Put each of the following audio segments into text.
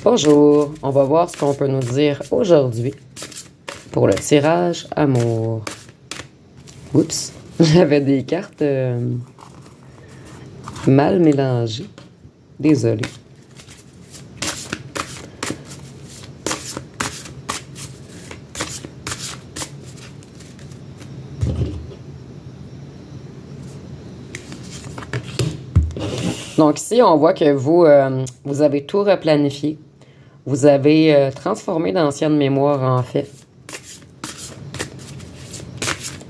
Bonjour, on va voir ce qu'on peut nous dire aujourd'hui pour le tirage amour. Oups, j'avais des cartes mal mélangées. Désolée. Donc ici, on voit que vous avez tout replanifié. Vous avez transformé d'anciennes mémoires en fait.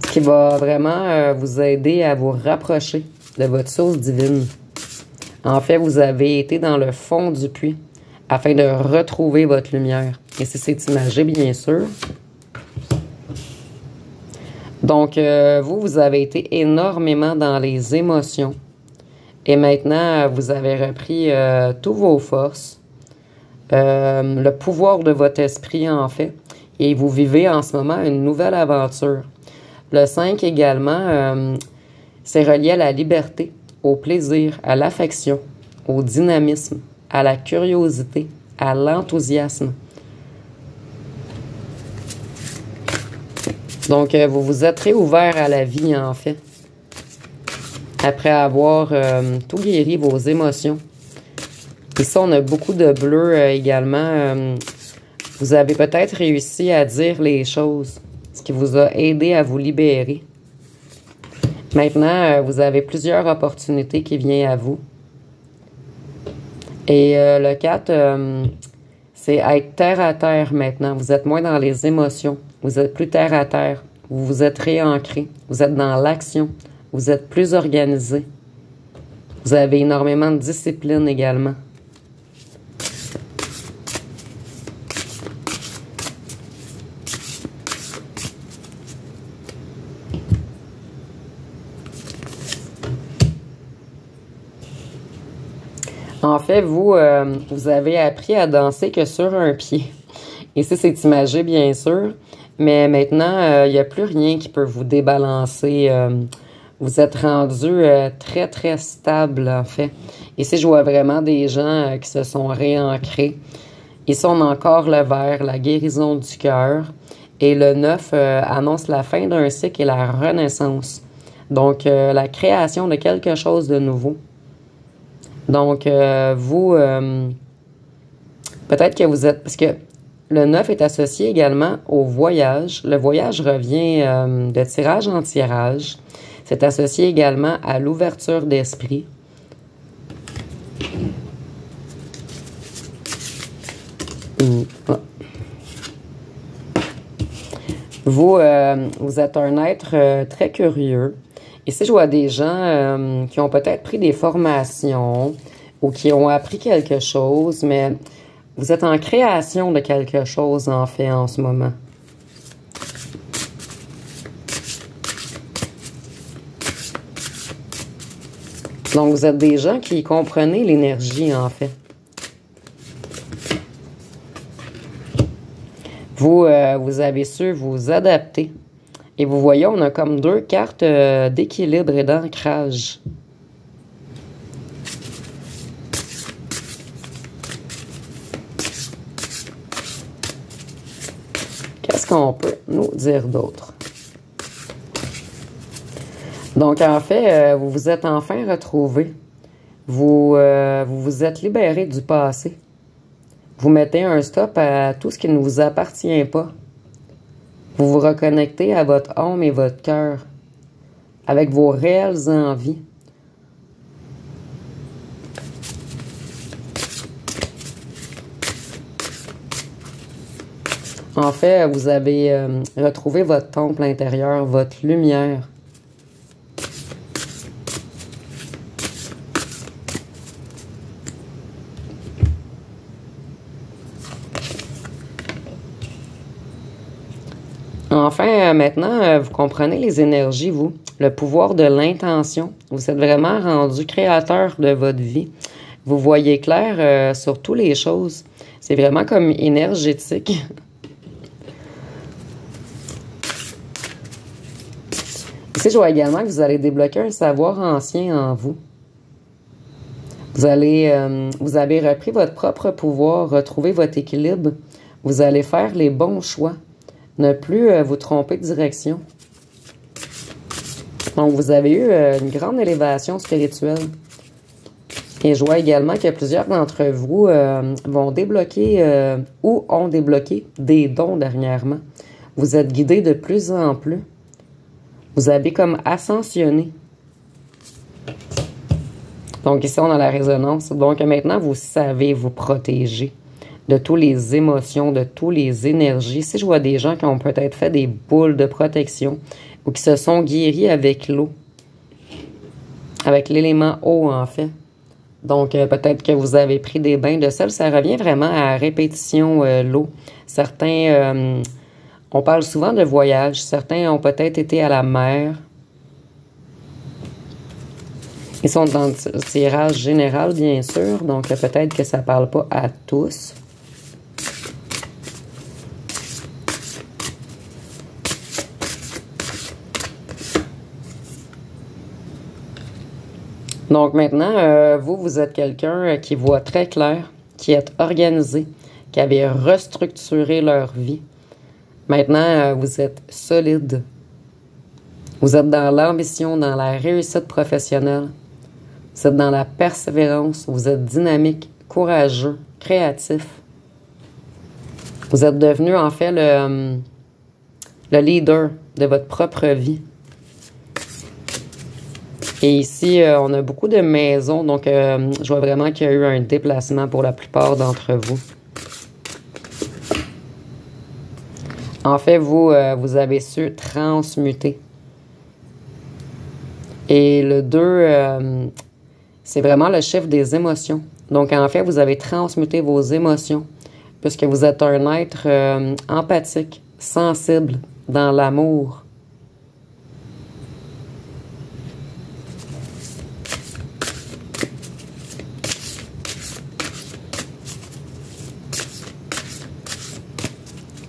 Ce qui va vraiment vous aider à vous rapprocher de votre source divine. En fait, vous avez été dans le fond du puits afin de retrouver votre lumière. Et c'est imagé, bien sûr. Donc, vous avez été énormément dans les émotions. Et maintenant, vous avez repris toutes vos forces, le pouvoir de votre esprit, en fait. Et vous vivez en ce moment une nouvelle aventure. Le 5 également, c'est relié à la liberté, au plaisir, à l'affection, au dynamisme, à la curiosité, à l'enthousiasme. Donc, vous vous êtes réouvert à la vie, en fait. Après avoir tout guéri vos émotions. Ici, on a beaucoup de bleu également. Vous avez peut-être réussi à dire les choses, ce qui vous a aidé à vous libérer. Maintenant, vous avez plusieurs opportunités qui viennent à vous. Et le 4, c'est être terre à terre maintenant. Vous êtes moins dans les émotions. Vous êtes plus terre à terre. Vous vous êtes réancré. Vous êtes dans l'action. Vous êtes plus organisé. Vous avez énormément de discipline également. En fait, vous avez appris à danser que sur un pied. Ici, c'est imagé, bien sûr. Mais maintenant, il n'y a plus rien qui peut vous débalancer. Vous êtes rendu très, très stable, en fait. Ici, je vois vraiment des gens qui se sont réancrés. Ici, on a encore le vert, la guérison du cœur. Et le 9 annonce la fin d'un cycle et la renaissance. Donc, la création de quelque chose de nouveau. Donc, vous, peut-être que vous êtes... Parce que le 9 est associé également au voyage. Le voyage revient de tirage en tirage. C'est associé également à l'ouverture d'esprit. Vous, vous êtes un être très curieux. Ici, je vois des gens qui ont peut-être pris des formations ou qui ont appris quelque chose, mais vous êtes en création de quelque chose, en fait, en ce moment. Donc, vous êtes des gens qui comprenez l'énergie, en fait. Vous, vous avez su vous adapter. Et vous voyez, on a comme deux cartes d'équilibre et d'ancrage. Qu'est-ce qu'on peut nous dire d'autre? Donc, en fait, vous vous êtes enfin retrouvés. Vous vous êtes libérés du passé. Vous mettez un stop à tout ce qui ne vous appartient pas. Vous vous reconnectez à votre âme et votre cœur, avec vos réelles envies. En fait, vous avez retrouvé votre temple intérieur, votre lumière. Enfin, maintenant, vous comprenez les énergies, vous. Le pouvoir de l'intention. Vous êtes vraiment rendu créateur de votre vie. Vous voyez clair sur toutes les choses. C'est vraiment comme énergétique. Ici, je vois également que vous allez débloquer un savoir ancien en vous. Vous avez repris votre propre pouvoir, retrouvé votre équilibre. Vous allez faire les bons choix. Ne plus vous tromper de direction. Donc, vous avez eu une grande élévation spirituelle. Et je vois également que plusieurs d'entre vous vont débloquer ou ont débloqué des dons dernièrement. Vous êtes guidés de plus en plus. Vous avez comme ascensionné. Donc ici, on a la résonance. Donc maintenant, vous savez vous protéger de toutes les émotions, de toutes les énergies. Ici, je vois des gens qui ont peut-être fait des boules de protection ou qui se sont guéris avec l'eau. Avec l'élément eau, en fait. Donc, peut-être que vous avez pris des bains de sel. Ça revient vraiment à répétition, l'eau. Certains, on parle souvent de voyage. Certains ont peut-être été à la mer. Ils sont dans le tirage général, bien sûr. Donc, peut-être que ça ne parle pas à tous. Donc maintenant, vous êtes quelqu'un qui voit très clair, qui est organisé, qui avait restructuré leur vie. Maintenant, vous êtes solide. Vous êtes dans l'ambition, dans la réussite professionnelle. Vous êtes dans la persévérance. Vous êtes dynamique, courageux, créatif. Vous êtes devenu en fait le leader de votre propre vie. Et ici, on a beaucoup de maisons, donc je vois vraiment qu'il y a eu un déplacement pour la plupart d'entre vous. En fait, vous avez su transmuter. Et le 2, c'est vraiment le chiffre des émotions. Donc, en fait, vous avez transmuté vos émotions, puisque vous êtes un être empathique, sensible, dans l'amour.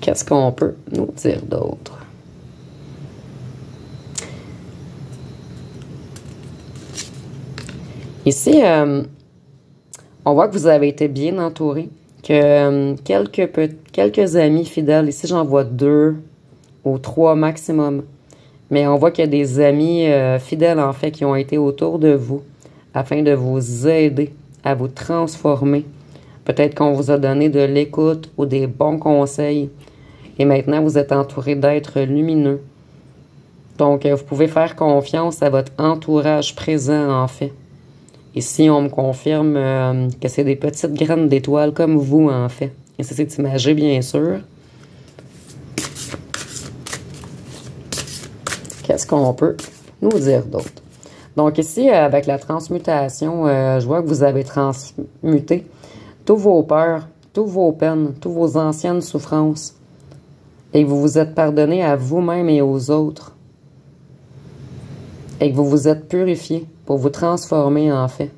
Qu'est-ce qu'on peut nous dire d'autre? Ici, on voit que vous avez été bien entouré, que quelques amis fidèles, ici j'en vois 2 ou 3 maximum, mais on voit qu'il y a des amis fidèles en fait qui ont été autour de vous afin de vous aider à vous transformer. Peut-être qu'on vous a donné de l'écoute ou des bons conseils. Et maintenant, vous êtes entouré d'êtres lumineux. Donc, vous pouvez faire confiance à votre entourage présent, en fait. Ici, on me confirme que c'est des petites graines d'étoiles comme vous, en fait. Et ça, c'est imagé, bien sûr. Qu'est-ce qu'on peut nous dire d'autre? Donc, ici, avec la transmutation, je vois que vous avez transmuté tous vos peurs, toutes vos peines, toutes vos anciennes souffrances. Et que vous vous êtes pardonné à vous-même et aux autres. Et que vous vous êtes purifié pour vous transformer en fait.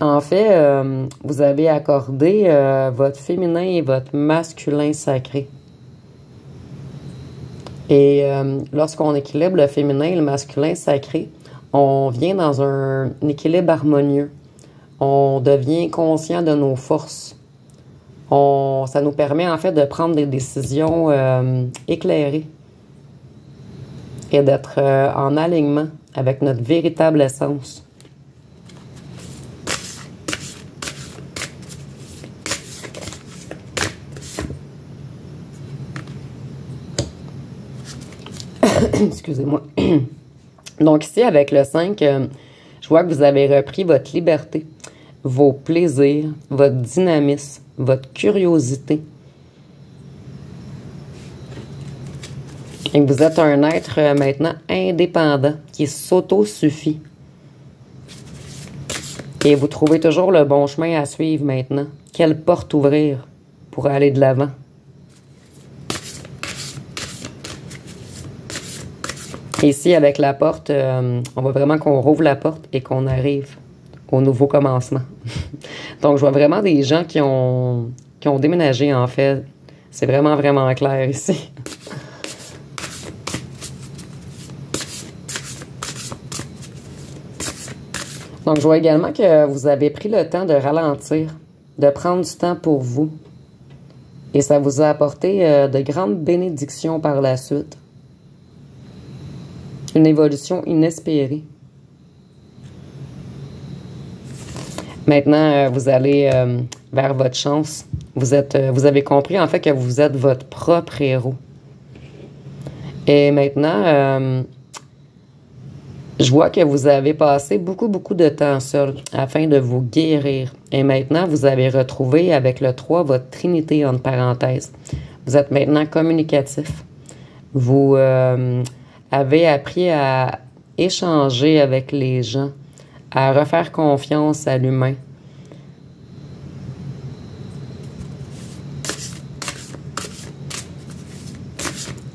En fait, vous avez accordé votre féminin et votre masculin sacré. Et lorsqu'on équilibre le féminin et le masculin sacré, on vient dans un équilibre harmonieux. On devient conscient de nos forces. Ça nous permet en fait de prendre des décisions éclairées et d'être en alignement avec notre véritable essence. Excusez-moi. Donc ici, avec le 5, je vois que vous avez repris votre liberté, vos plaisirs, votre dynamisme, votre curiosité. Et que vous êtes un être maintenant indépendant, qui s'auto-suffit. Et vous trouvez toujours le bon chemin à suivre maintenant. Quelle porte ouvrir pour aller de l'avant. Ici, avec la porte, on voit vraiment qu'on rouvre la porte et qu'on arrive au nouveau commencement. Donc, je vois vraiment des gens qui ont déménagé, en fait. C'est vraiment, vraiment clair ici. Donc, je vois également que vous avez pris le temps de ralentir, de prendre du temps pour vous. Et ça vous a apporté de grandes bénédictions par la suite. Une évolution inespérée. Maintenant, vous allez vers votre chance. Vous avez compris en fait que vous êtes votre propre héros. Et maintenant, je vois que vous avez passé beaucoup de temps seul afin de vous guérir. Et maintenant, vous avez retrouvé avec le 3 votre trinité entre parenthèses. Vous êtes maintenant communicatif. Vous avez appris à échanger avec les gens, à refaire confiance à l'humain.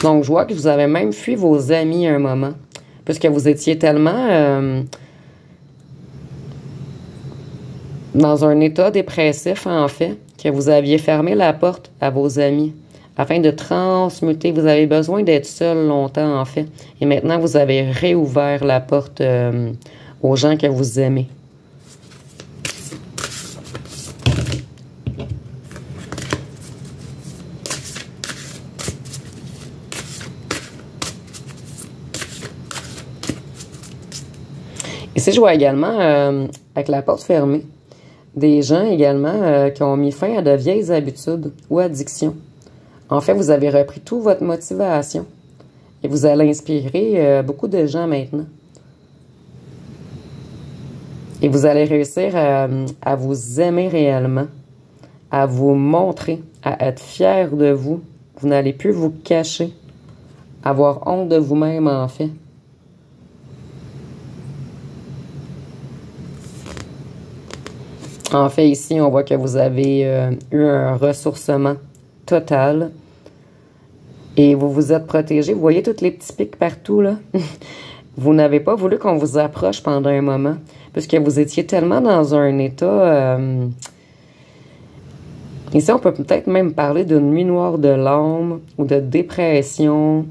Donc, je vois que vous avez même fui vos amis un moment, puisque vous étiez tellement dans un état dépressif, en fait, que vous aviez fermé la porte à vos amis afin de transmuter. Vous avez besoin d'être seul longtemps, en fait. Et maintenant, vous avez réouvert la porte aux gens que vous aimez. Ici, je vois également, avec la porte fermée, des gens également qui ont mis fin à de vieilles habitudes ou addictions. En fait, vous avez repris toute votre motivation et vous allez inspirer beaucoup de gens maintenant. Et vous allez réussir à vous aimer réellement, à vous montrer, à être fier de vous. Vous n'allez plus vous cacher, avoir honte de vous-même en fait. En fait, ici, on voit que vous avez eu un ressourcement total et vous vous êtes protégé. Vous voyez tous les petits pics partout, là? Vous n'avez pas voulu qu'on vous approche pendant un moment, puisque vous étiez tellement dans un état... Ici, on peut peut-être même parler d'une nuit noire de l'âme ou de dépression,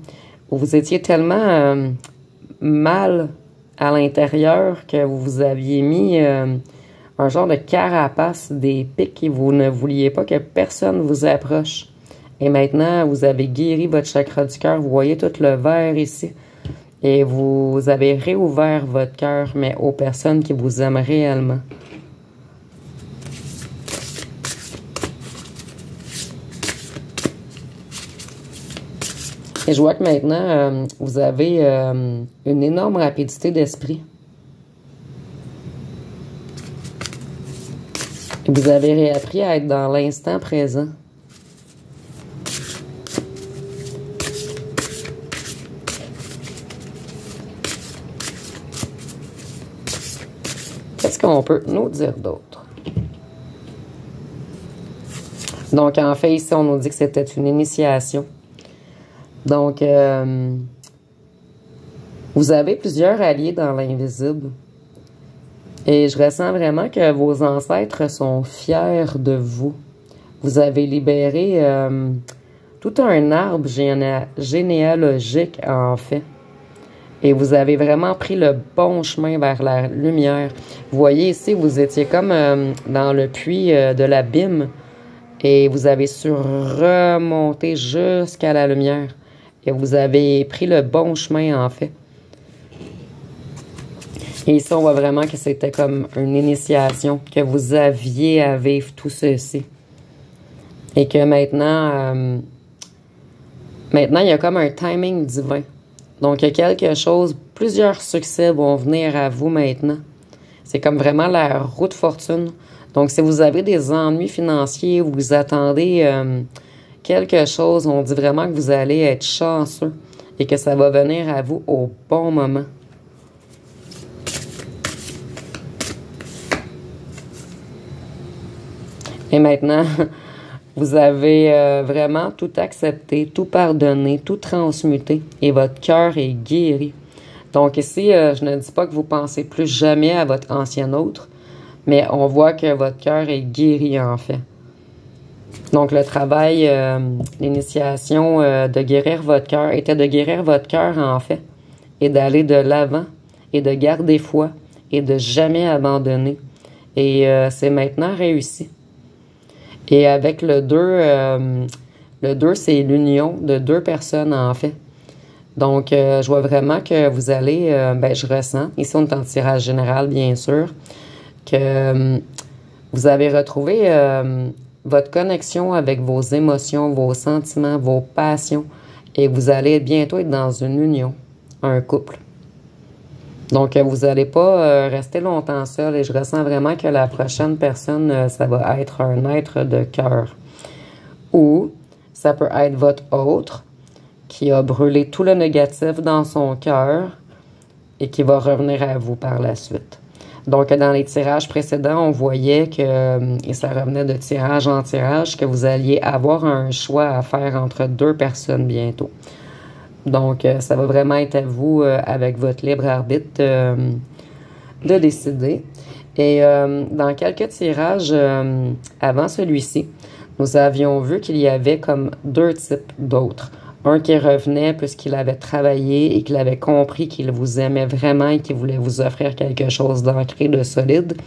où vous étiez tellement mal à l'intérieur que vous vous aviez mis... un genre de carapace, des pics et vous ne vouliez pas que personne vous approche. Et maintenant, vous avez guéri votre chakra du cœur. Vous voyez tout le vert ici. Et vous avez réouvert votre cœur, mais aux personnes qui vous aiment réellement. Et je vois que maintenant, vous avez une énorme rapidité d'esprit. Vous avez réappris à être dans l'instant présent. Qu'est-ce qu'on peut nous dire d'autre? Donc, en fait, ici, on nous dit que c'était une initiation. Donc, vous avez plusieurs alliés dans l'invisible. Et je ressens vraiment que vos ancêtres sont fiers de vous. Vous avez libéré tout un arbre généalogique, en fait. Et vous avez vraiment pris le bon chemin vers la lumière. Vous voyez ici, vous étiez comme dans le puits de l'abîme. Et vous avez su remonter jusqu'à la lumière. Et vous avez pris le bon chemin, en fait. Et ici, on voit vraiment que c'était comme une initiation, que vous aviez à vivre tout ceci. Et que maintenant, il y a comme un timing divin. Donc, il y a quelque chose, plusieurs succès vont venir à vous maintenant. C'est comme vraiment la roue de fortune. Donc, si vous avez des ennuis financiers, vous attendez quelque chose, on dit vraiment que vous allez être chanceux et que ça va venir à vous au bon moment. Et maintenant, vous avez vraiment tout accepté, tout pardonné, tout transmuté et votre cœur est guéri. Donc ici, je ne dis pas que vous pensez plus jamais à votre ancien autre, mais on voit que votre cœur est guéri en fait. Donc le travail, l'initiation de guérir votre cœur était de guérir votre cœur en fait et d'aller de l'avant et de garder foi et de jamais abandonner. Et c'est maintenant réussi. Et avec le 2, c'est l'union de deux personnes en fait. Donc, je vois vraiment que vous allez, je ressens, ici on est en tirage général bien sûr, que vous avez retrouvé votre connexion avec vos émotions, vos sentiments, vos passions, et vous allez bientôt être dans une union, un couple. Donc, vous n'allez pas rester longtemps seul, et je ressens vraiment que la prochaine personne, ça va être un être de cœur. Ou ça peut être votre autre, qui a brûlé tout le négatif dans son cœur et qui va revenir à vous par la suite. Donc, dans les tirages précédents, on voyait que, et ça revenait de tirage en tirage, que vous alliez avoir un choix à faire entre deux personnes bientôt. Donc, ça va vraiment être à vous, avec votre libre arbitre, de décider. Et dans quelques tirages avant celui-ci, nous avions vu qu'il y avait comme deux types d'autres. Un qui revenait puisqu'il avait travaillé et qu'il avait compris qu'il vous aimait vraiment et qu'il voulait vous offrir quelque chose d'ancré, de solide.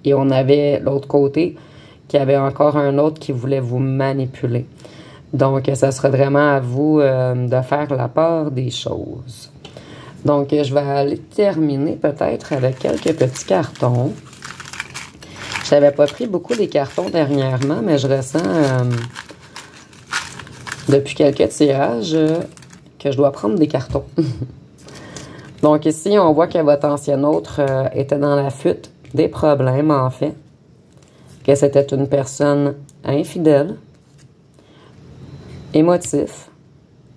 Et on avait l'autre côté qui avait encore un autre qui voulait vous manipuler. Donc, ça sera vraiment à vous de faire la part des choses. Donc, je vais aller terminer peut-être avec quelques petits cartons. Je n'avais pas pris beaucoup des cartons dernièrement, mais je ressens... depuis quelques tirages, que je dois prendre des cartons. Donc ici, on voit que votre ancien autre était dans la fuite des problèmes, en fait. Que c'était une personne infidèle, émotif.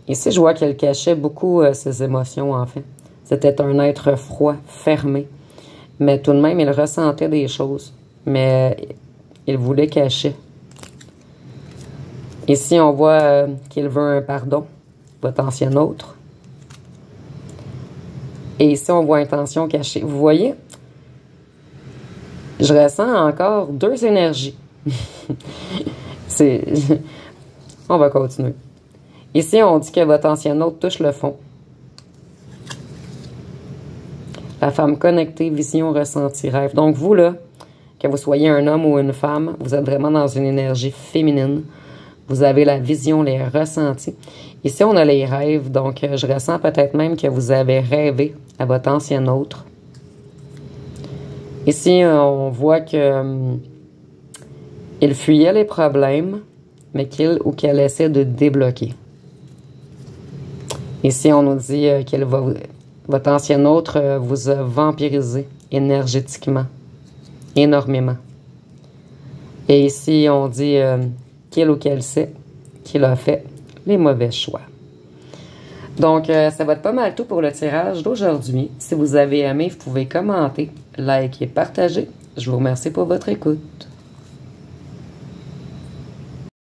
Ici, je vois qu'elle cachait beaucoup ses émotions, en fait. C'était un être froid, fermé. Mais tout de même, il ressentait des choses. Mais il voulait cacher. Ici, on voit qu'il veut un pardon, votre ancien autre. Et ici, on voit intention cachée. Vous voyez? Je ressens encore deux énergies. On va continuer. Ici, on dit que votre ancien autre touche le fond. La femme connectée, vision, ressenti, rêve. Donc, vous, là, que vous soyez un homme ou une femme, vous êtes vraiment dans une énergie féminine. Vous avez la vision, les ressentis. Ici, on a les rêves. Donc, je ressens peut-être même que vous avez rêvé à votre ancien autre. Ici, on voit que il fuyait les problèmes, mais qu'il ou qu'elle essaie de débloquer. Ici, on nous dit votre ancien autre vous a vampirisé énergétiquement, énormément. Et ici, on dit... qu'il ou qu'elle sait qu'il a fait les mauvais choix. Donc, ça va être pas mal tout pour le tirage d'aujourd'hui. Si vous avez aimé, vous pouvez commenter, liker, partager. Je vous remercie pour votre écoute.